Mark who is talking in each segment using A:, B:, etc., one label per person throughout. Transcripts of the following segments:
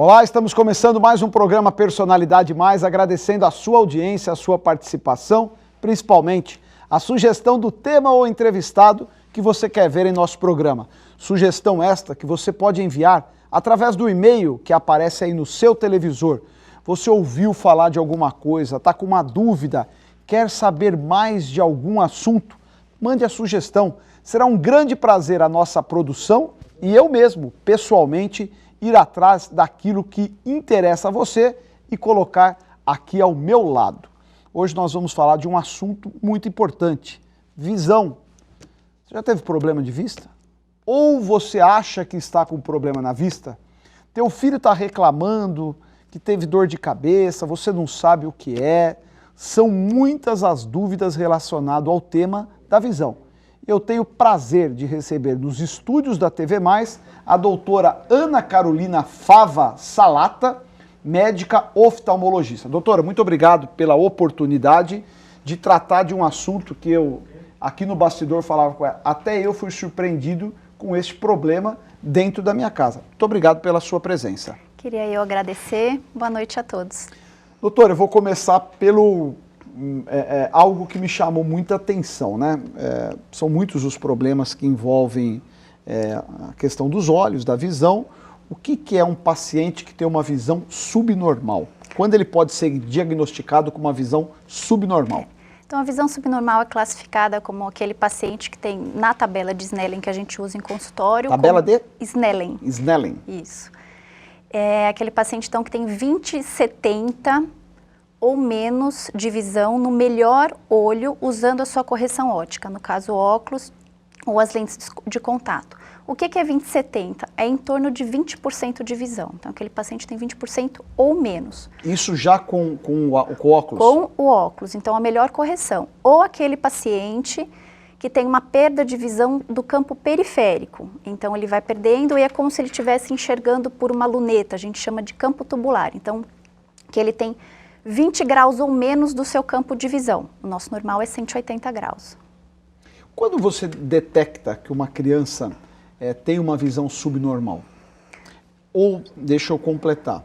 A: Olá, estamos começando mais um programa Personalidade Mais, agradecendo a sua audiência, a sua participação, principalmente a sugestão do tema ou entrevistado que você quer ver em nosso programa. Sugestão esta que você pode enviar através do e-mail que aparece aí no seu televisor. Você ouviu falar de alguma coisa, está com uma dúvida, quer saber mais de algum assunto? Mande a sugestão. Será um grande prazer a nossa produção e eu mesmo, pessoalmente, ir atrás daquilo que interessa a você e colocar aqui ao meu lado. Hoje nós vamos falar de um assunto muito importante, visão. Você já teve problema de vista? Ou você acha que está com problema na vista? Teu filho está reclamando que teve dor de cabeça, você não sabe o que é. São muitas as dúvidas relacionadas ao tema da visão. Eu tenho o prazer de receber nos estúdios da TV Mais a doutora Ana Carolina Fava Salata, médica oftalmologista. Doutora, muito obrigado pela oportunidade de tratar de um assunto que eu, aqui no bastidor, falava com ela. Até eu fui surpreendido com este problema dentro da minha casa. Muito obrigado pela sua presença.
B: Queria eu agradecer. Boa noite a todos.
A: Doutora, eu vou começar pelo algo que me chamou muita atenção, né? São muitos os problemas que envolvem a questão dos olhos, da visão. O que é um paciente que tem uma visão subnormal? Quando ele pode ser diagnosticado com uma visão subnormal?
B: Então, a visão subnormal é classificada como aquele paciente que tem, na tabela de Snellen que a gente usa em consultório...
A: Tabela de?
B: Snellen.
A: Snellen.
B: Isso. É aquele paciente, então, que tem 20/70 ou menos de visão no melhor olho usando a sua correção óptica, no caso óculos ou as lentes de contato. O que é 20/70? É em torno de 20% de visão. Então, aquele paciente tem 20% ou menos.
A: Isso já com o óculos?
B: Com o óculos, então a melhor correção. Ou aquele paciente que tem uma perda de visão do campo periférico. Então, ele vai perdendo e é como se ele estivesse enxergando por uma luneta, a gente chama de campo tubular. Então, que ele tem 20 graus ou menos do seu campo de visão. O nosso normal é 180 graus.
A: Quando você detecta que uma criança tem uma visão subnormal, ou, deixa eu completar,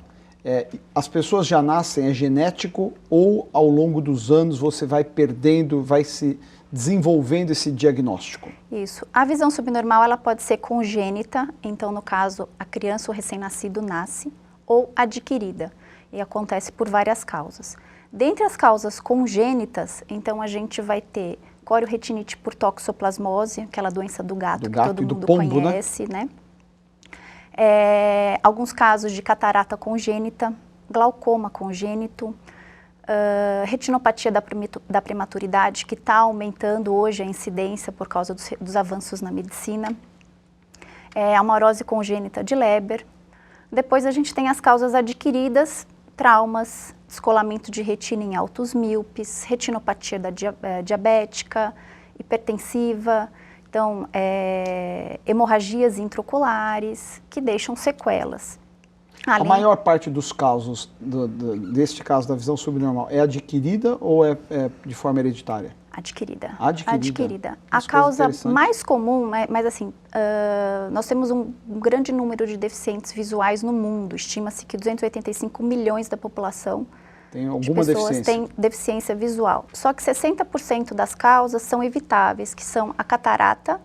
A: as pessoas já nascem, é genético, ou ao longo dos anos você vai perdendo, vai se desenvolvendo esse diagnóstico?
B: Isso. A visão subnormal ela pode ser congênita, então no caso a criança ou recém-nascido nasce, ou adquirida. E acontece por várias causas. Dentre as causas congênitas, então a gente vai ter corioretinite por toxoplasmose, aquela doença do gato que todo mundo
A: pombo,
B: conhece, né? Alguns casos de catarata congênita, glaucoma congênito, retinopatia da prematuridade, que está aumentando hoje a incidência por causa dos avanços na medicina, amarose congênita de Leber. Depois a gente tem as causas adquiridas, traumas, descolamento de retina em altos míopes, retinopatia diabética, hipertensiva, então hemorragias intraoculares que deixam sequelas.
A: A maior parte dos casos, deste caso da visão subnormal, é adquirida ou é de forma hereditária?
B: Adquirida.
A: Adquirida.
B: A causa mais comum, mas assim, nós temos um grande número de deficientes visuais no mundo. Estima-se que 285 milhões da população de pessoas têm deficiência visual. Só que 60% das causas são evitáveis, que são a catarata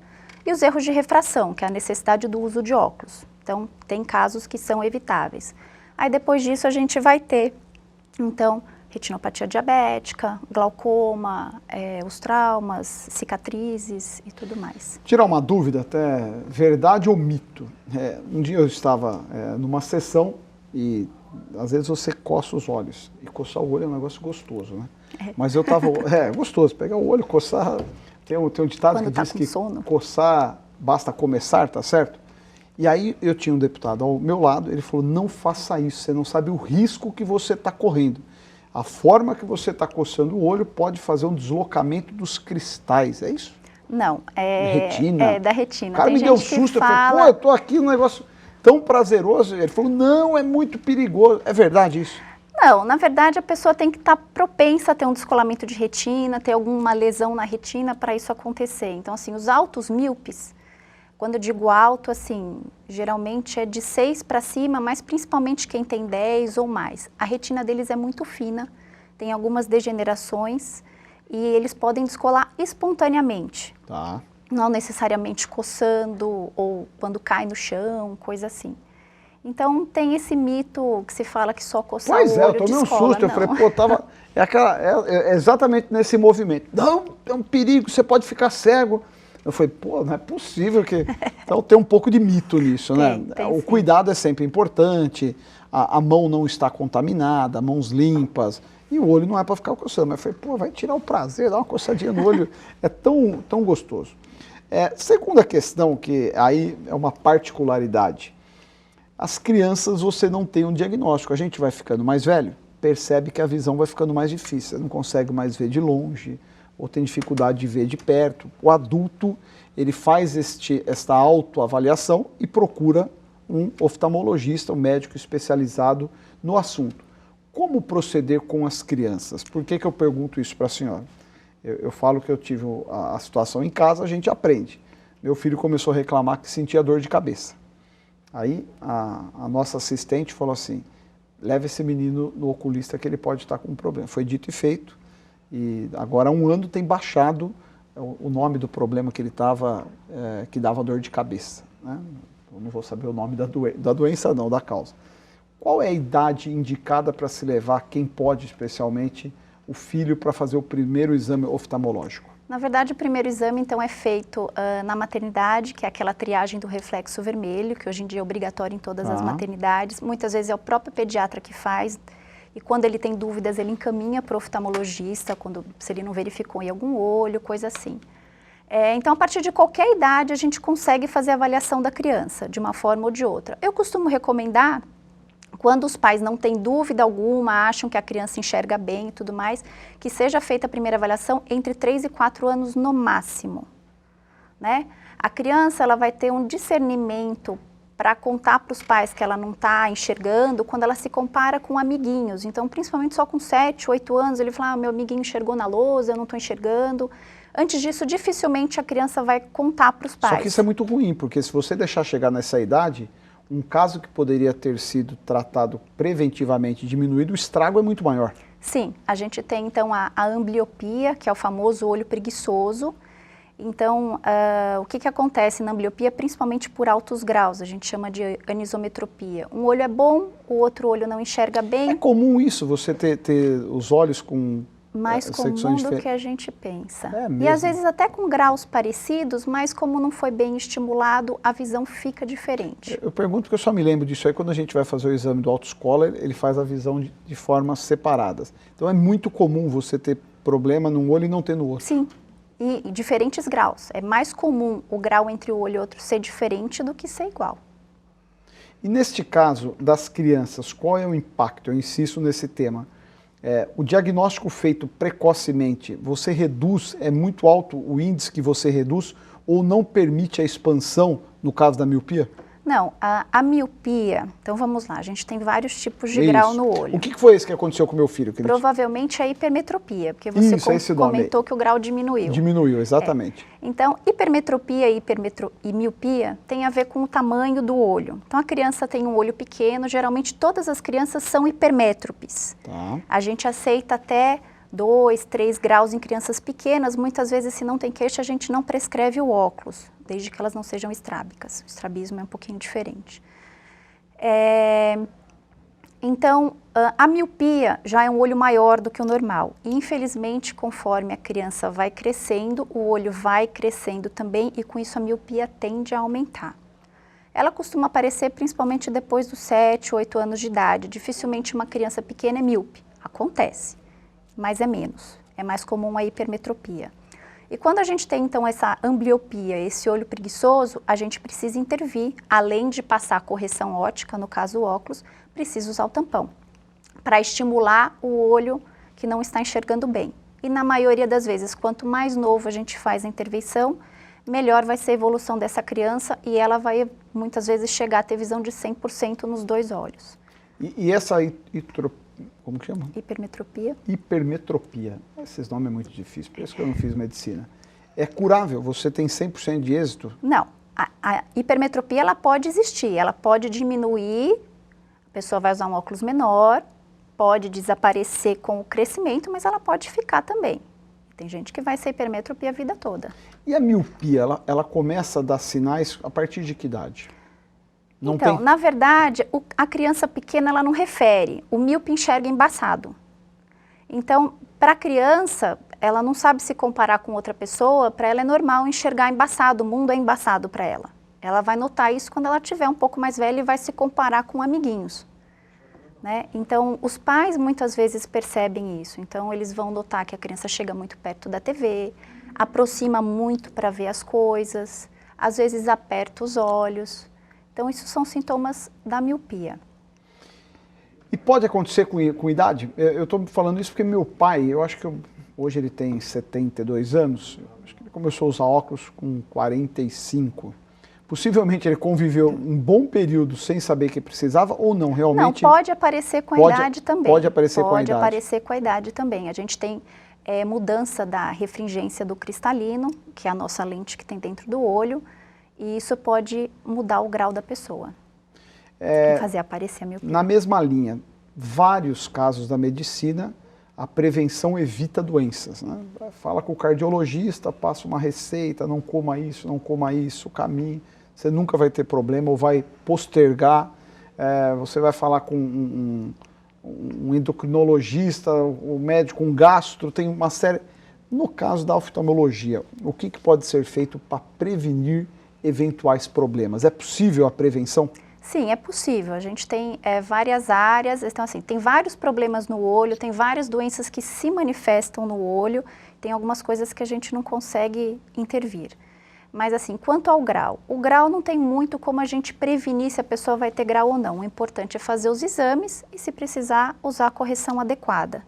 B: e os erros de refração, que é a necessidade do uso de óculos. Então, tem casos que são evitáveis. Aí depois disso a gente vai ter, então, retinopatia diabética, glaucoma, os traumas, cicatrizes e tudo mais.
A: Tirar uma dúvida até, verdade ou mito? Um dia eu estava numa sessão e às vezes você coça os olhos. E coçar o olho é um negócio gostoso, né? Mas eu estava... gostoso, pegar o olho, coçar... Tem um ditado
B: quando
A: que diz que
B: sono.
A: Coçar basta começar, tá certo? E aí eu tinha um deputado ao meu lado, ele falou, não faça isso, você não sabe o risco que você está correndo. A forma que você está coçando o olho pode fazer um deslocamento dos cristais, é isso?
B: Não,
A: retina.
B: É da retina.
A: O cara me deu um susto, eu falei, pô, eu tô aqui num negócio tão prazeroso. Ele falou, não, é muito perigoso. É verdade isso?
B: Não, na verdade a pessoa tem que estar propensa a ter um descolamento de retina, ter alguma lesão na retina para isso acontecer. Então assim, os altos míopes, Quando eu digo alto, assim, geralmente é de 6 para cima, mas principalmente quem tem 10 ou mais. A retina deles é muito fina, tem algumas degenerações e eles podem descolar espontaneamente.
A: Tá.
B: Não necessariamente coçando ou quando cai no chão, coisa assim. Então tem esse mito que se fala que só coçar o olho descola.
A: Pois é, eu tomei um susto, eu falei, pô, tava... É exatamente nesse movimento. Não, é um perigo, você pode ficar cego. Eu falei, pô, não é possível que... Então tem um pouco de mito nisso, né? O cuidado é sempre importante, a mão não está contaminada, mãos limpas, e o olho não é para ficar coçando. Mas eu falei, pô, vai tirar o prazer, dar uma coçadinha no olho, é tão gostoso. Segunda questão, que aí é uma particularidade, as crianças você não tem um diagnóstico, a gente vai ficando mais velho, percebe que a visão vai ficando mais difícil, você não consegue mais ver de longe, ou tem dificuldade de ver de perto. O adulto, ele faz esta autoavaliação e procura um oftalmologista, um médico especializado no assunto. Como proceder com as crianças? Por que eu pergunto isso para a senhora? Eu falo que eu tive a situação em casa, a gente aprende. Meu filho começou a reclamar que sentia dor de cabeça. Aí a nossa assistente falou assim, leve esse menino no oculista que ele pode estar com um problema. Foi dito e feito. E agora há um ano tem baixado o nome do problema que ele estava, que dava dor de cabeça. Né? Eu não vou saber o nome da doença não, da causa. Qual é a idade indicada para se levar, quem pode especialmente, o filho para fazer o primeiro exame oftalmológico?
B: Na verdade, o primeiro exame, então, é feito na maternidade, que é aquela triagem do reflexo vermelho, que hoje em dia é obrigatório em todas as maternidades. Muitas vezes é o próprio pediatra que faz. E quando ele tem dúvidas, ele encaminha para o oftalmologista, se ele não verificou em algum olho, coisa assim. Então, a partir de qualquer idade, a gente consegue fazer a avaliação da criança, de uma forma ou de outra. Eu costumo recomendar, quando os pais não têm dúvida alguma, acham que a criança enxerga bem e tudo mais, que seja feita a primeira avaliação entre 3 e 4 anos no máximo. Né? A criança ela vai ter um discernimento para contar para os pais que ela não está enxergando quando ela se compara com amiguinhos. Então, principalmente só com 7, 8 anos, ele fala, meu amiguinho enxergou na lousa, eu não estou enxergando. Antes disso, dificilmente a criança vai contar para os pais.
A: Só que isso é muito ruim, porque se você deixar chegar nessa idade, um caso que poderia ter sido tratado preventivamente, diminuído, o estrago é muito maior.
B: Sim, a gente tem então a ambliopia, que é o famoso olho preguiçoso. Então, o que acontece na ambliopia, principalmente por altos graus, a gente chama de anisometropia. Um olho é bom, o outro olho não enxerga bem.
A: É comum isso, você ter os olhos com
B: mais comum do que a gente pensa.
A: Mesmo?
B: E às vezes até com graus parecidos, mas como não foi bem estimulado, a visão fica diferente.
A: Eu pergunto porque eu só me lembro disso aí, quando a gente vai fazer o exame do autoescola, ele faz a visão de formas separadas. Então é muito comum você ter problema num olho e não ter no outro.
B: Sim. E diferentes graus. É mais comum o grau entre o olho e o outro ser diferente do que ser igual.
A: E neste caso das crianças, qual é o impacto? Eu insisto nesse tema. O diagnóstico feito precocemente, você reduz, é muito alto o índice que você reduz ou não permite a expansão no caso da miopia?
B: Não, a miopia, então vamos lá, a gente tem vários tipos de grau no olho.
A: O que foi isso que aconteceu com o meu filho?
B: Provavelmente a hipermetropia, porque você comentou que o grau diminuiu.
A: Diminuiu, exatamente.
B: Então, hipermetropia e miopia tem a ver com o tamanho do olho. Então, a criança tem um olho pequeno, geralmente todas as crianças são hipermétropes.
A: Tá.
B: A gente aceita até 2, 3 graus em crianças pequenas, muitas vezes se não tem queixa a gente não prescreve o óculos, desde que elas não sejam estrábicas. O estrabismo é um pouquinho diferente. Então, a miopia já é um olho maior do que o normal. E, infelizmente, conforme a criança vai crescendo, o olho vai crescendo também e com isso a miopia tende a aumentar. Ela costuma aparecer principalmente depois dos 7, 8 anos de idade. Dificilmente uma criança pequena é míope. Acontece, mas é menos. É mais comum a hipermetropia. E quando a gente tem, então, essa ambliopia, esse olho preguiçoso, a gente precisa intervir, além de passar a correção óptica, no caso o óculos, precisa usar o tampão, para estimular o olho que não está enxergando bem. E na maioria das vezes, quanto mais novo a gente faz a intervenção, melhor vai ser a evolução dessa criança e ela vai, muitas vezes, chegar a ter visão de 100% nos 2 olhos.
A: E essa como que chama?
B: Hipermetropia.
A: Hipermetropia. Esses nomes é muito difícil, por isso que eu não fiz medicina. É curável? Você tem 100% de êxito?
B: Não. a hipermetropia ela pode existir, ela pode diminuir, a pessoa vai usar um óculos menor, pode desaparecer com o crescimento, mas ela pode ficar também. Tem gente que vai ser hipermetropia a vida toda.
A: E a miopia, ela começa a dar sinais a partir de que idade?
B: Na verdade, a criança pequena ela não refere, o míope enxerga embaçado. Então, para a criança, ela não sabe se comparar com outra pessoa, para ela é normal enxergar embaçado, o mundo é embaçado para ela. Ela vai notar isso quando ela tiver um pouco mais velha e vai se comparar com amiguinhos. Né? Então, os pais muitas vezes percebem isso. Então, eles vão notar que a criança chega muito perto da TV, aproxima muito para ver as coisas, às vezes aperta os olhos. Então, isso são sintomas da miopia.
A: E pode acontecer com idade? Eu estou falando isso porque meu pai, eu acho que hoje ele tem 72 anos, acho que ele começou a usar óculos com 45. Possivelmente ele conviveu um bom período sem saber que precisava ou não, realmente?
B: Não, pode aparecer com a idade também.
A: Pode aparecer com a idade.
B: Pode aparecer com a idade também. A gente tem mudança da refringência do cristalino, que é a nossa lente que tem dentro do olho, e isso pode mudar o grau da pessoa e fazer aparecer a miopia.
A: Na mesma linha, vários casos da medicina, a prevenção evita doenças. Né? Fala com o cardiologista, passa uma receita, não coma isso, caminhe. Você nunca vai ter problema ou vai postergar. Você vai falar com um endocrinologista, o médico, um gastro, tem uma série... No caso da oftalmologia, o que pode ser feito para prevenir eventuais problemas? É possível a prevenção?
B: Sim, é possível. A gente tem várias áreas, então assim, tem vários problemas no olho, tem várias doenças que se manifestam no olho, tem algumas coisas que a gente não consegue intervir. Mas assim, quanto ao grau, o grau não tem muito como a gente prevenir se a pessoa vai ter grau ou não. O importante é fazer os exames e, se precisar, usar a correção adequada,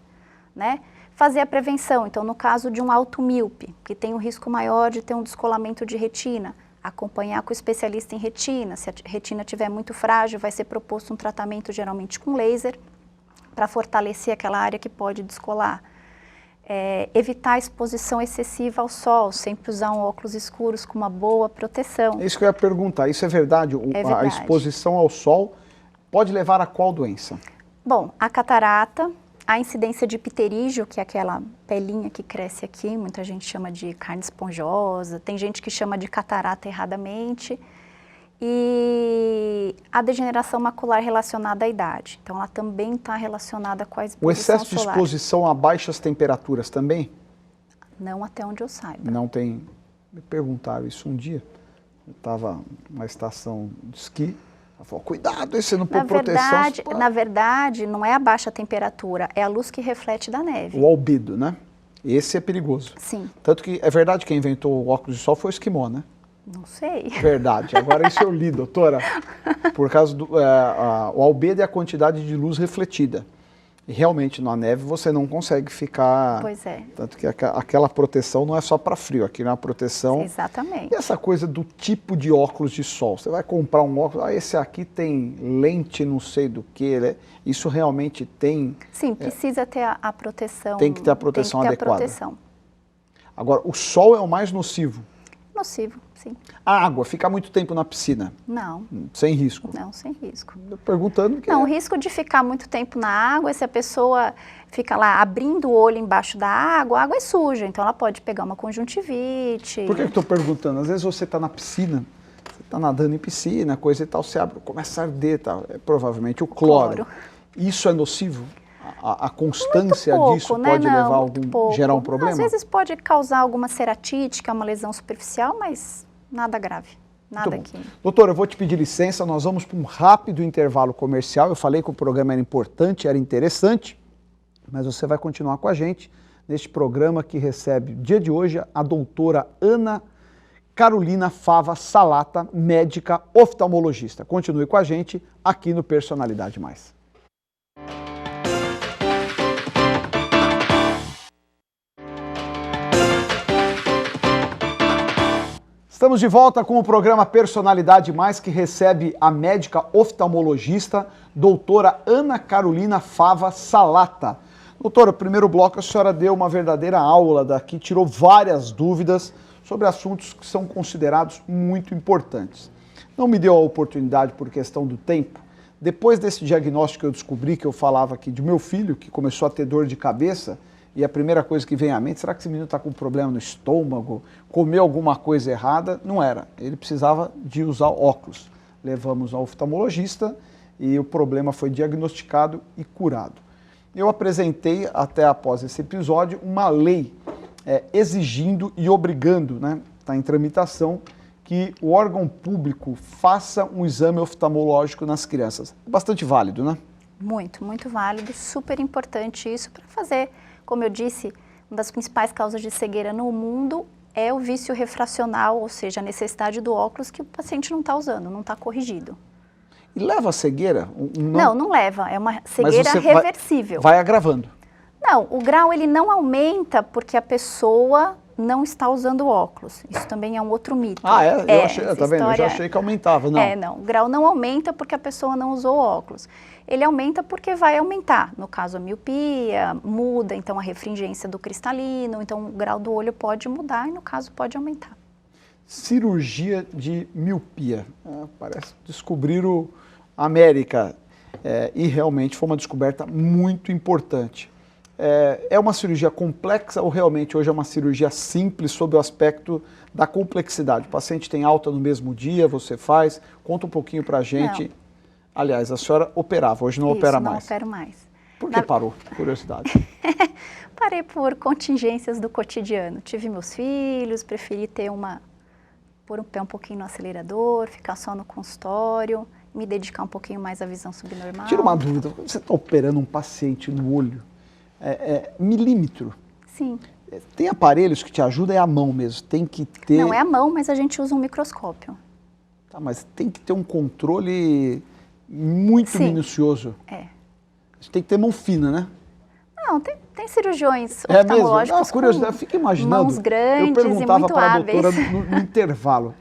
B: né? Fazer a prevenção, então no caso de um alto míope, que tem um risco maior de ter um descolamento de retina, acompanhar com o especialista em retina. Se a retina estiver muito frágil, vai ser proposto um tratamento geralmente com laser para fortalecer aquela área que pode descolar. Evitar a exposição excessiva ao sol, sempre usar um óculos escuros com uma boa proteção.
A: É isso que eu ia perguntar, isso é verdade?
B: É verdade.
A: A exposição ao sol pode levar a qual doença?
B: Bom, a catarata, a incidência de pterígio, que é aquela pelinha que cresce aqui, muita gente chama de carne esponjosa, tem gente que chama de catarata erradamente, e a degeneração macular relacionada à idade. Então, ela também está relacionada com a exposição solar. O excesso
A: de exposição a baixas temperaturas também?
B: Não até onde eu saiba.
A: Não tem... Me perguntaram isso um dia. Eu estava numa estação de esqui. Ela falou, cuidado, esse não põe proteção.
B: Na verdade, não é a baixa temperatura, é a luz que reflete da neve.
A: O albedo, né? Esse é perigoso.
B: Sim.
A: Tanto que é verdade que quem inventou o óculos de sol foi o esquimó, né?
B: Não sei.
A: Verdade. Agora isso eu li, doutora. Por causa do... o albedo é a quantidade de luz refletida. E realmente na neve você não consegue ficar...
B: Pois é.
A: Tanto que aquela proteção não é só para frio, aqui é uma proteção...
B: Exatamente.
A: E essa coisa do tipo de óculos de sol, você vai comprar um óculos, esse aqui tem lente não sei do que, né? Isso realmente tem...
B: Sim, precisa ter a proteção.
A: Tem que ter a proteção adequada.
B: Tem que ter a proteção.
A: Agora, o sol é o mais nocivo?
B: Nocivo, sim.
A: A água, ficar muito tempo na piscina?
B: Não.
A: Sem risco?
B: Não, sem risco.
A: Perguntando que...
B: Não, o risco de ficar muito tempo na água é se a pessoa fica lá abrindo o olho embaixo da água, a água é suja, então ela pode pegar uma conjuntivite.
A: Por que eu estou perguntando? Às vezes você está na piscina, você está nadando em piscina, coisa e tal, você abre, começa a arder, tá? Provavelmente o cloro. Isso é nocivo? A constância
B: pouco,
A: disso
B: né?
A: pode levar gerar um problema?
B: Às vezes pode causar alguma ceratite, que é uma lesão superficial, mas nada grave. Nada aqui.
A: Doutora, eu vou te pedir licença, nós vamos para um rápido intervalo comercial. Eu falei que o programa era importante, era interessante, mas você vai continuar com a gente neste programa que recebe, dia de hoje, a doutora Ana Carolina Fava Salata, médica oftalmologista. Continue com a gente aqui no Personalidade Mais. Estamos de volta com o programa Personalidade Mais, que recebe a médica oftalmologista, doutora Ana Carolina Fava Salata. Doutora, primeiro bloco a senhora deu uma verdadeira aula daqui, tirou várias dúvidas. A sobre assuntos que são considerados muito importantes. Não me deu a oportunidade por questão do tempo. Depois desse diagnóstico eu descobri que eu falava aqui de meu filho, que começou a ter dor de cabeça, e a primeira coisa que vem à mente, será que esse menino está com problema no estômago, comeu alguma coisa errada? Não era, ele precisava de usar óculos. Levamos ao oftalmologista e o problema foi diagnosticado e curado. Eu apresentei, até após esse episódio, uma lei exigindo e obrigando, né, está em tramitação, que o órgão público faça um exame oftalmológico nas crianças. Bastante válido, né?
B: Muito, muito válido, super importante isso para fazer. Como eu disse, uma das principais causas de cegueira no mundo é o vício refracional, ou seja, a necessidade do óculos que o paciente não está usando, não está corrigido.
A: E leva a cegueira?
B: Não leva, é uma cegueira reversível.
A: Vai agravando?
B: Não, o grau ele não aumenta porque a pessoa não está usando óculos. Isso também é um outro mito.
A: Ah, é? Eu achei, tá vendo? Eu já achei que aumentava, não.
B: Não, o grau não aumenta porque a pessoa não usou óculos. Ele aumenta porque vai aumentar. No caso, a miopia muda, então a refringência do cristalino, então o grau do olho pode mudar e no caso pode aumentar.
A: Cirurgia de miopia. Parece descobrir a América e realmente foi uma descoberta muito importante. É uma cirurgia complexa ou realmente hoje é uma cirurgia simples sob o aspecto da complexidade? O paciente tem alta no mesmo dia, você faz? Conta um pouquinho pra gente. Não. Aliás, a senhora operava, hoje não opera mais.
B: Não opero mais.
A: Por que parou? Curiosidade.
B: Parei por contingências do cotidiano. Tive meus filhos, preferi pôr o pé um pouquinho no acelerador, ficar só no consultório, me dedicar um pouquinho mais à visão subnormal.
A: Tira uma dúvida, quando você está operando um paciente no olho, milímetro.
B: Sim.
A: Tem aparelhos que te ajudam, é a mão mesmo, tem que ter...
B: Não, é a mão, mas a gente usa um microscópio.
A: Tá, mas tem que ter um controle muito minucioso. Tem que ter mão fina, né?
B: Não, tem cirurgiões oftalmológicos
A: curiosidade, fica imaginando.
B: Mãos grandes
A: eu perguntava
B: e muito
A: para
B: hábeis.
A: A doutora no intervalo,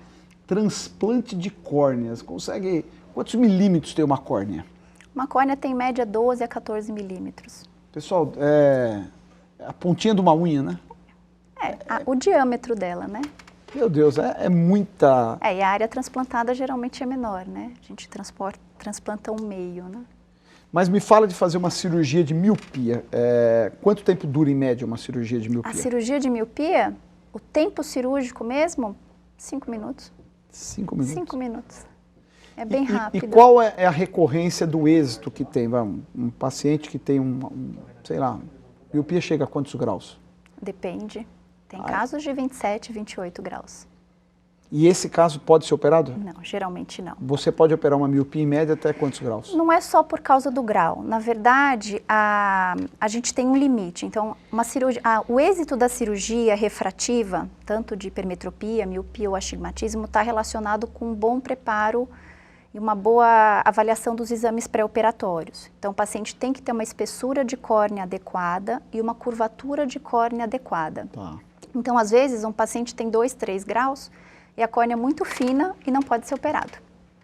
A: transplante de córneas, quantos milímetros tem uma córnea?
B: Uma córnea tem em média 12 a 14 milímetros.
A: Pessoal, a pontinha de uma unha, né?
B: O diâmetro dela, né?
A: Meu Deus, é muita...
B: E a área transplantada geralmente é menor, né? A gente transplanta um meio, né?
A: Mas me fala de fazer uma cirurgia de miopia. Quanto tempo dura em média uma cirurgia de miopia?
B: A cirurgia de miopia, o tempo cirúrgico mesmo, 5 minutos.
A: 5 minutos?
B: 5 minutos. É bem rápido.
A: E qual é a recorrência do êxito que tem? Um paciente que tem sei lá, miopia chega a quantos graus?
B: Depende. Tem casos de 27, 28 graus.
A: E esse caso pode ser operado?
B: Não, geralmente não.
A: Você pode operar uma miopia em média até quantos graus?
B: Não é só por causa do grau. Na verdade, a gente tem um limite. Então, o êxito da cirurgia refrativa, tanto de hipermetropia, miopia ou astigmatismo, está relacionado com um bom preparo e uma boa avaliação dos exames pré-operatórios. Então, o paciente tem que ter uma espessura de córnea adequada e uma curvatura de córnea adequada.
A: Tá.
B: Então, às vezes, um paciente tem 2, 3 graus e a córnea é muito fina e não pode ser operado.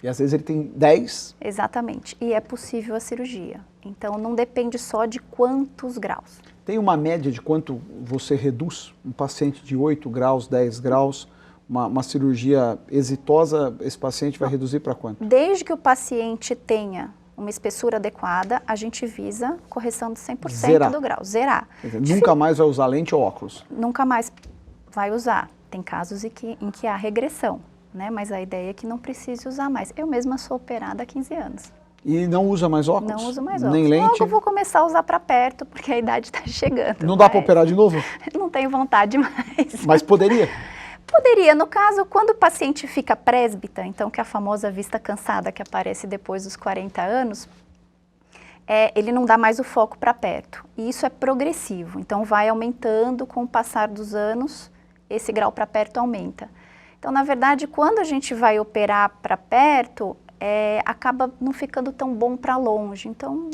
A: E às vezes ele tem 10?
B: Exatamente. E é possível a cirurgia. Então, não depende só de quantos graus.
A: Tem uma média de quanto você reduz? Um paciente de 8 graus, 10 graus, uma cirurgia exitosa, esse paciente vai reduzir para quanto?
B: Desde que o paciente tenha uma espessura adequada, a gente visa correção de 100% do grau. Zerar.
A: Quer dizer, nunca mais vai usar lente ou óculos?
B: Nunca mais vai usar. Tem casos em que há regressão, né? Mas a ideia é que não precise usar mais. Eu mesma sou operada há 15 anos.
A: E não usa mais óculos?
B: Não uso mais óculos.
A: Nem lente?
B: Logo eu vou começar a usar para perto, porque a idade está chegando.
A: Não dá para operar de novo?
B: Não tenho vontade mais.
A: Mas poderia?
B: Poderia. No caso, quando o paciente fica presbita, então que é a famosa vista cansada que aparece depois dos 40 anos, ele não dá mais o foco para perto. E isso é progressivo. Então vai aumentando com o passar dos anos, esse grau para perto aumenta. Então, na verdade, quando a gente vai operar para perto, acaba não ficando tão bom para longe. Então,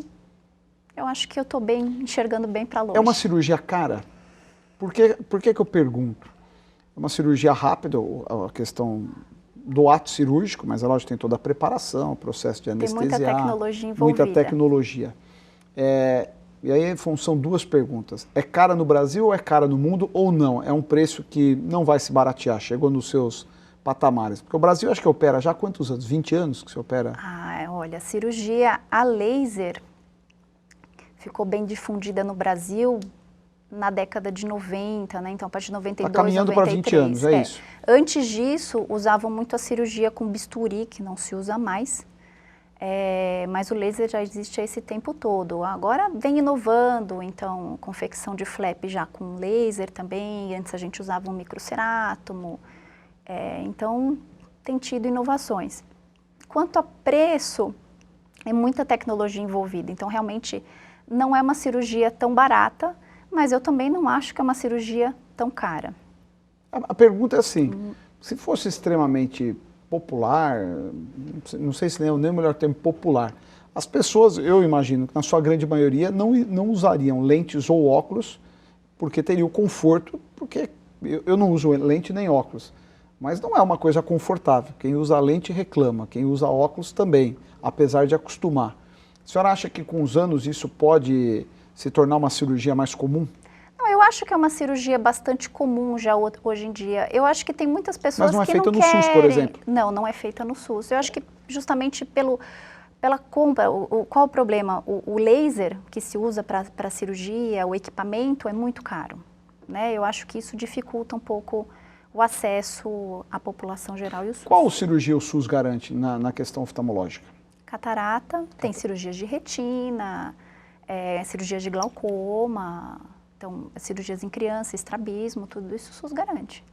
B: eu acho que eu estou enxergando bem para longe.
A: É uma cirurgia cara? Por que eu pergunto? É uma cirurgia rápida, a questão do ato cirúrgico, mas ela tem toda a preparação, o processo de anestesiar.
B: Tem muita tecnologia envolvida.
A: Muita tecnologia. e aí são duas perguntas. É cara no Brasil ou é cara no mundo ou não? É um preço que não vai se baratear, chegou nos seus patamares? Porque o Brasil acho que opera já há quantos anos? 20 anos que se opera?
B: Olha, a cirurgia a laser ficou bem difundida no Brasil na década de 90, né? Então a partir de 92,
A: tá caminhando 93. Para 20 anos, é isso.
B: Antes disso, usavam muito a cirurgia com bisturi, que não se usa mais. Mas o laser já existe há esse tempo todo. Agora vem inovando, então, confecção de flap já com laser também. Antes a gente usava um microcerátomo. Então, tem tido inovações. Quanto a preço, é muita tecnologia envolvida. Então, realmente, não é uma cirurgia tão barata, mas eu também não acho que é uma cirurgia tão cara.
A: A pergunta é assim, se fosse extremamente popular, não sei se nem o melhor termo, popular, as pessoas, eu imagino que na sua grande maioria não usariam lentes ou óculos porque teria o conforto, porque eu não uso lente nem óculos, mas não é uma coisa confortável. Quem usa lente reclama, quem usa óculos também, apesar de acostumar. A senhora acha que com os anos isso pode se tornar uma cirurgia mais comum?
B: Eu acho que é uma cirurgia bastante comum já hoje em dia. Eu acho que tem muitas pessoas que não querem...
A: Mas não é feita no SUS, por exemplo?
B: Não, não é feita no SUS. Eu acho que justamente pela compra, qual o problema? O laser que se usa para cirurgia, o equipamento é muito caro, né? Eu acho que isso dificulta um pouco o acesso à população geral e o SUS.
A: Qual cirurgia o SUS garante na questão oftalmológica?
B: Catarata, tem cirurgias de retina, cirurgias de glaucoma... Então, cirurgias em criança, estrabismo, tudo isso o SUS garante.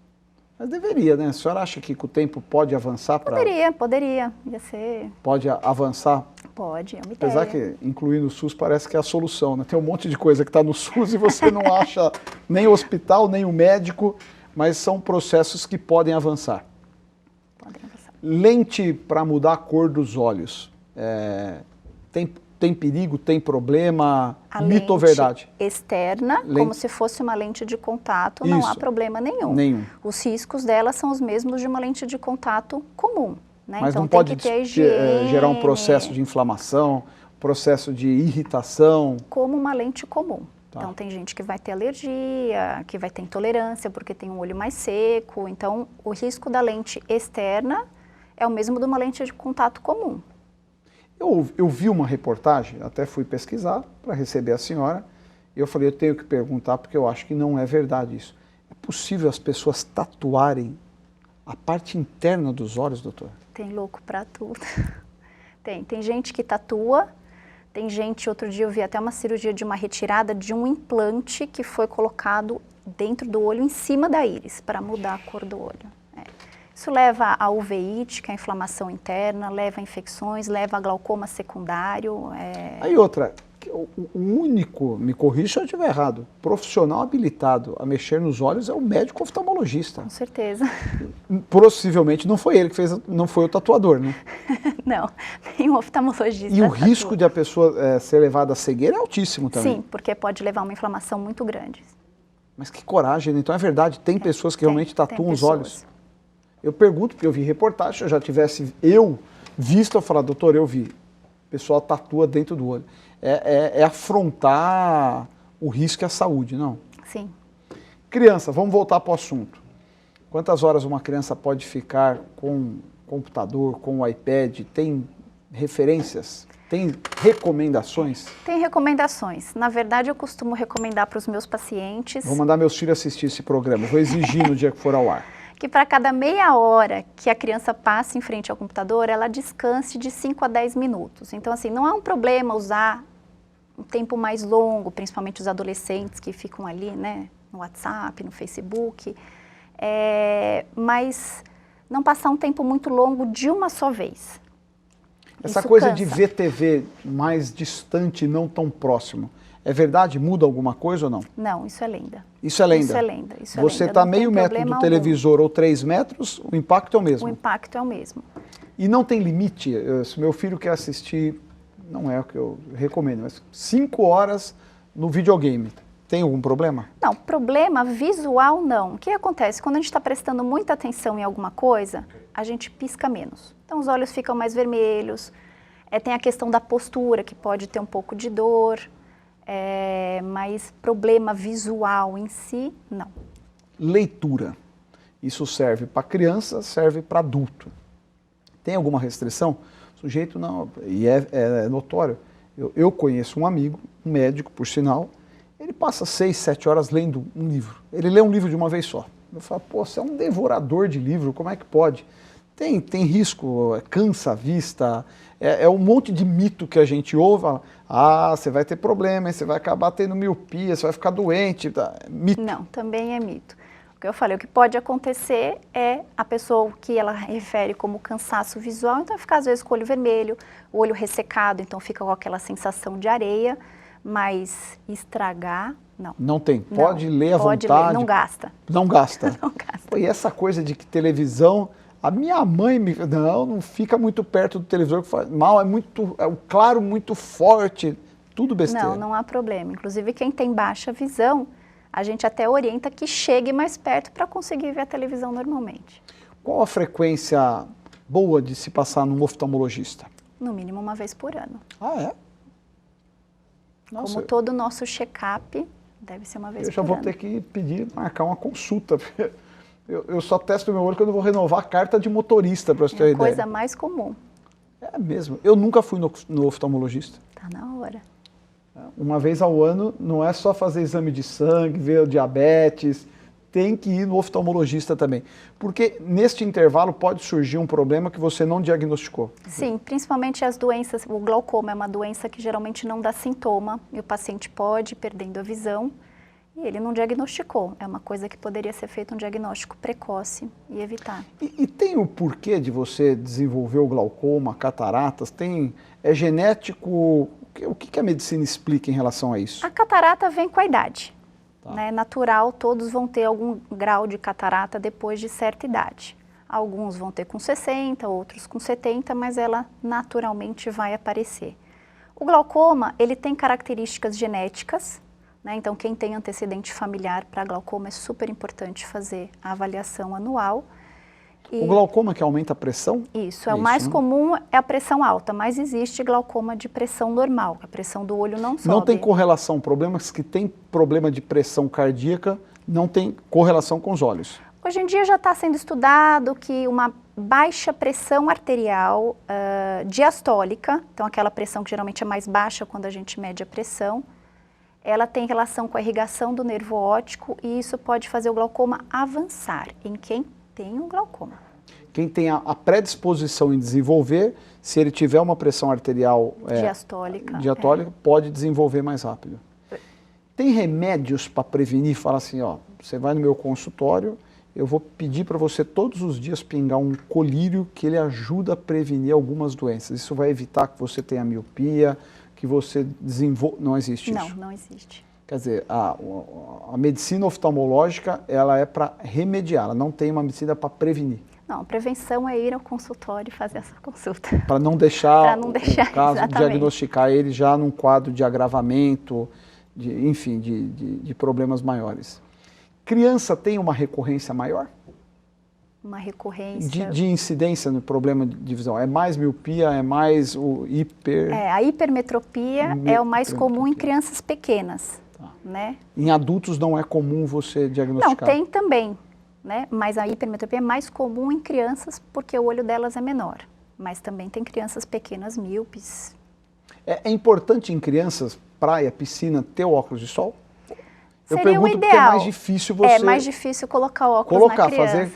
A: Mas deveria, né? A senhora acha que com o tempo pode avançar para...
B: Poderia. Ia ser...
A: Pode avançar?
B: Pode, é uma ideia.
A: Apesar que incluir no SUS parece que é a solução, né? Tem um monte de coisa que está no SUS e você não acha nem o hospital, nem o médico, mas são processos que podem avançar.
B: Podem avançar.
A: Lente para mudar a cor dos olhos. Tem perigo, tem problema, mito ou verdade?
B: Externa, como se fosse uma lente de contato, não há problema nenhum. Os riscos dela são os mesmos de uma lente de contato comum. Né?
A: Mas
B: então,
A: não pode gerar um processo de inflamação, processo de irritação?
B: Como uma lente comum. Tá. Então tem gente que vai ter alergia, que vai ter intolerância porque tem um olho mais seco. Então o risco da lente externa é o mesmo de uma lente de contato comum.
A: Eu vi uma reportagem, até fui pesquisar para receber a senhora, e eu falei, eu tenho que perguntar porque eu acho que não é verdade isso. É possível as pessoas tatuarem a parte interna dos olhos, doutor?
B: Tem louco para tudo. Tem gente que tatua, tem gente, outro dia eu vi até uma cirurgia de uma retirada de um implante que foi colocado dentro do olho, em cima da íris, para mudar a cor do olho. Isso leva a uveíte, que é a inflamação interna, leva a infecções, leva a glaucoma secundário.
A: Aí outra, o único, me corrija se eu estiver errado, profissional habilitado a mexer nos olhos é o médico oftalmologista.
B: Com certeza.
A: Possivelmente não foi ele que fez, não foi o tatuador, né?
B: Não, tem um oftalmologista.
A: E o risco de a pessoa ser levada à cegueira é altíssimo também.
B: Sim, porque pode levar a uma inflamação muito grande.
A: Mas que coragem, então é verdade, tem pessoas que realmente tatuam os olhos. Eu pergunto, porque eu vi reportagem, se eu já tivesse visto, eu falar, doutor, eu vi. O pessoal tatua dentro do olho. É afrontar o risco à saúde, não?
B: Sim.
A: Criança, vamos voltar para o assunto. Quantas horas uma criança pode ficar com computador, com o iPad? Tem referências? Tem recomendações?
B: Tem recomendações. Na verdade, eu costumo recomendar para os meus pacientes...
A: Vou mandar meus filhos assistir esse programa. Vou exigir no dia que for ao ar.
B: Que para cada meia hora que a criança passe em frente ao computador, ela descanse de 5 a 10 minutos. Então, assim, não é um problema usar um tempo mais longo, principalmente os adolescentes que ficam ali, né, no WhatsApp, no Facebook, mas não passar um tempo muito longo de uma só vez.
A: Essa coisa de ver TV mais distante, não tão próximo, é verdade? Muda alguma coisa ou não?
B: Não, isso é lenda.
A: Isso é lenda?
B: Isso é lenda.
A: Você está meio metro do televisor ou 3 metros, o impacto é o mesmo?
B: O impacto é o mesmo.
A: E não tem limite? Se meu filho quer assistir, não é o que eu recomendo, mas 5 horas no videogame, tem algum problema?
B: Não, problema visual não. O que acontece? Quando a gente está prestando muita atenção em alguma coisa, a gente pisca menos. Então os olhos ficam mais vermelhos, tem a questão da postura, que pode ter um pouco de dor. mas problema visual em si, não.
A: Leitura. Isso serve para criança, serve para adulto. Tem alguma restrição? O sujeito não, e é notório. Eu conheço um amigo, um médico, por sinal, ele passa 6, 7 horas lendo um livro. Ele lê um livro de uma vez só. Eu falo, pô, você é um devorador de livro, como é que pode? Tem risco, cansa a vista, é um monte de mito que a gente ouve. Você vai ter problema, você vai acabar tendo miopia, você vai ficar doente. Mito.
B: Não, também é mito. O que eu falei, o que pode acontecer é a pessoa que ela refere como cansaço visual, então fica às vezes com o olho vermelho, o olho ressecado, então fica com aquela sensação de areia, mas estragar, não.
A: Não tem, pode ler à vontade.
B: Ler, não gasta.
A: Não gasta.
B: Não gasta.
A: Pô, e essa coisa de que televisão, a minha mãe não fica muito perto do televisor, que faz mal, é o claro muito forte, tudo besteira.
B: Não há problema. Inclusive quem tem baixa visão, a gente até orienta que chegue mais perto para conseguir ver a televisão normalmente.
A: Qual a frequência boa de se passar num oftalmologista?
B: No mínimo uma vez por ano.
A: Ah, é? Nossa,
B: como todo o nosso check-up, deve ser uma vez por ano.
A: Eu já vou ter que marcar uma consulta. Eu só testo meu olho quando eu vou renovar a carta de motorista, para você ter
B: ideia.
A: É a
B: coisa mais comum.
A: É mesmo. Eu nunca fui no oftalmologista.
B: Tá na hora.
A: Uma vez ao ano, não é só fazer exame de sangue, ver o diabetes, tem que ir no oftalmologista também. Porque neste intervalo pode surgir um problema que você não diagnosticou.
B: Sim, principalmente as doenças, o glaucoma é uma doença que geralmente não dá sintoma e o paciente pode ir perdendo a visão e ele não diagnosticou. É uma coisa que poderia ser feito um diagnóstico precoce e evitar.
A: E tem o porquê de você desenvolver o glaucoma, cataratas? É genético? O que a medicina explica em relação a isso?
B: A catarata vem com a idade.
A: Tá.
B: Né? Natural, todos vão ter algum grau de catarata depois de certa idade. Alguns vão ter com 60, outros com 70, mas ela naturalmente vai aparecer. O glaucoma, ele tem características genéticas, né? Então quem tem antecedente familiar para glaucoma é super importante fazer a avaliação anual.
A: O glaucoma que aumenta a pressão?
B: Isso, o mais comum é a pressão alta, mas existe glaucoma de pressão normal, a pressão do olho não sobe.
A: Não tem correlação, problemas que têm problema de pressão cardíaca não tem correlação com os olhos.
B: Hoje em dia já está sendo estudado que uma baixa pressão arterial diastólica, então aquela pressão que geralmente é mais baixa quando a gente mede a pressão, ela tem relação com a irrigação do nervo óptico e isso pode fazer o glaucoma avançar em quem tem um glaucoma.
A: Quem tem a predisposição em desenvolver, se ele tiver uma pressão arterial diastólica, pode desenvolver mais rápido. Tem remédios para prevenir? Fala assim, ó, você vai no meu consultório, eu vou pedir para você todos os dias pingar um colírio que ele ajuda a prevenir algumas doenças. Isso vai evitar que você tenha miopia, que você desenvolva... Não existe isso?
B: Não existe.
A: Quer dizer, a medicina oftalmológica, ela é para remediar, ela não tem uma medicina para prevenir.
B: Não, a prevenção é ir ao consultório e fazer essa consulta.
A: Para não deixar,
B: o
A: caso,
B: exatamente.
A: diagnosticar ele já num quadro de agravamento, enfim, de problemas maiores. Criança tem uma recorrência maior?
B: Uma recorrência...
A: De incidência no problema de visão? É mais miopia, é mais o
B: a hipermetropia é o mais comum em crianças pequenas. Né?
A: Em adultos não é comum você diagnosticar?
B: Não, tem também, né? Mas a hipermetropia é mais comum em crianças porque o olho delas é menor. Mas também tem crianças pequenas míopes.
A: É importante em crianças, praia, piscina, ter óculos de sol? Eu
B: Seria
A: pergunto
B: o
A: porque
B: ideal.
A: é mais difícil você...
B: É mais difícil colocar óculos na criança.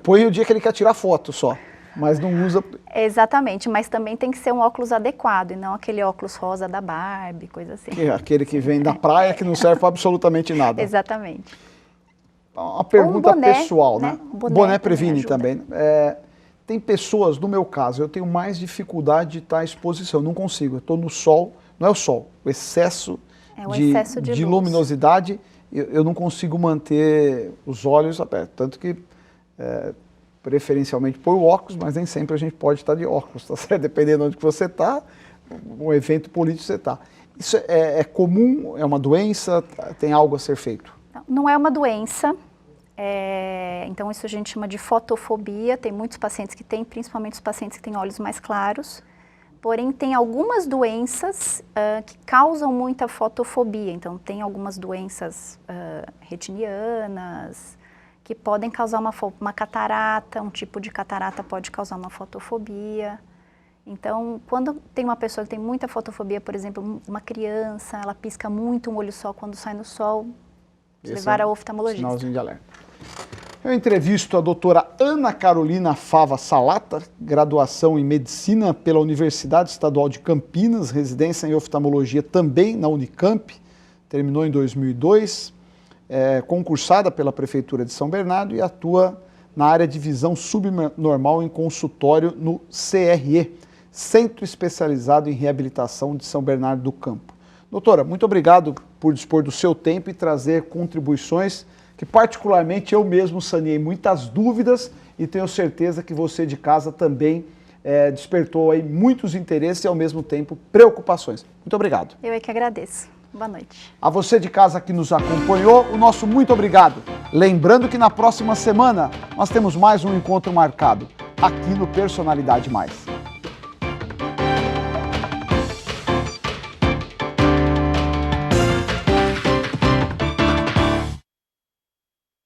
A: Põe o dia que ele quer tirar foto só, mas não usa...
B: Exatamente, mas também tem que ser um óculos adequado e não aquele óculos rosa da Barbie, coisa assim.
A: Aquele que vem da praia que não serve para absolutamente nada.
B: Exatamente.
A: Uma pergunta
B: boné,
A: pessoal, né? Boné previne também. Tem pessoas, no meu caso, eu tenho mais dificuldade de estar à exposição, eu não consigo, eu estou no sol, não é o sol, o excesso de luminosidade, eu não consigo manter os olhos abertos, tanto que preferencialmente põe o óculos, mas nem sempre a gente pode estar de óculos, tá certo? Dependendo de onde você está, um evento político você está. Isso é comum? É uma doença? Tem algo a ser feito?
B: Não é uma doença, então isso a gente chama de fotofobia, tem muitos pacientes que têm, principalmente os pacientes que têm olhos mais claros, Porém, tem algumas doenças que causam muita fotofobia. Então, tem algumas doenças retinianas que podem causar uma catarata, um tipo de catarata pode causar uma fotofobia. Então, quando tem uma pessoa que tem muita fotofobia, por exemplo, uma criança, ela pisca muito um olho só quando sai no sol, levar ao oftalmologista.
A: Sinalzinho de alerta. Eu entrevisto a doutora Ana Carolina Fava Salata, graduação em Medicina pela Universidade Estadual de Campinas, residência em oftalmologia também na Unicamp, terminou em 2002, concursada pela Prefeitura de São Bernardo e atua na área de visão subnormal em consultório no CRE, Centro Especializado em Reabilitação de São Bernardo do Campo. Doutora, muito obrigado por dispor do seu tempo e trazer contribuições que particularmente eu mesmo saneei muitas dúvidas e tenho certeza que você de casa também despertou aí muitos interesses e ao mesmo tempo preocupações. Muito obrigado.
B: Eu é que agradeço. Boa noite.
A: A você de casa que nos acompanhou, o nosso muito obrigado. Lembrando que na próxima semana nós temos mais um encontro marcado aqui no Personalidade Mais.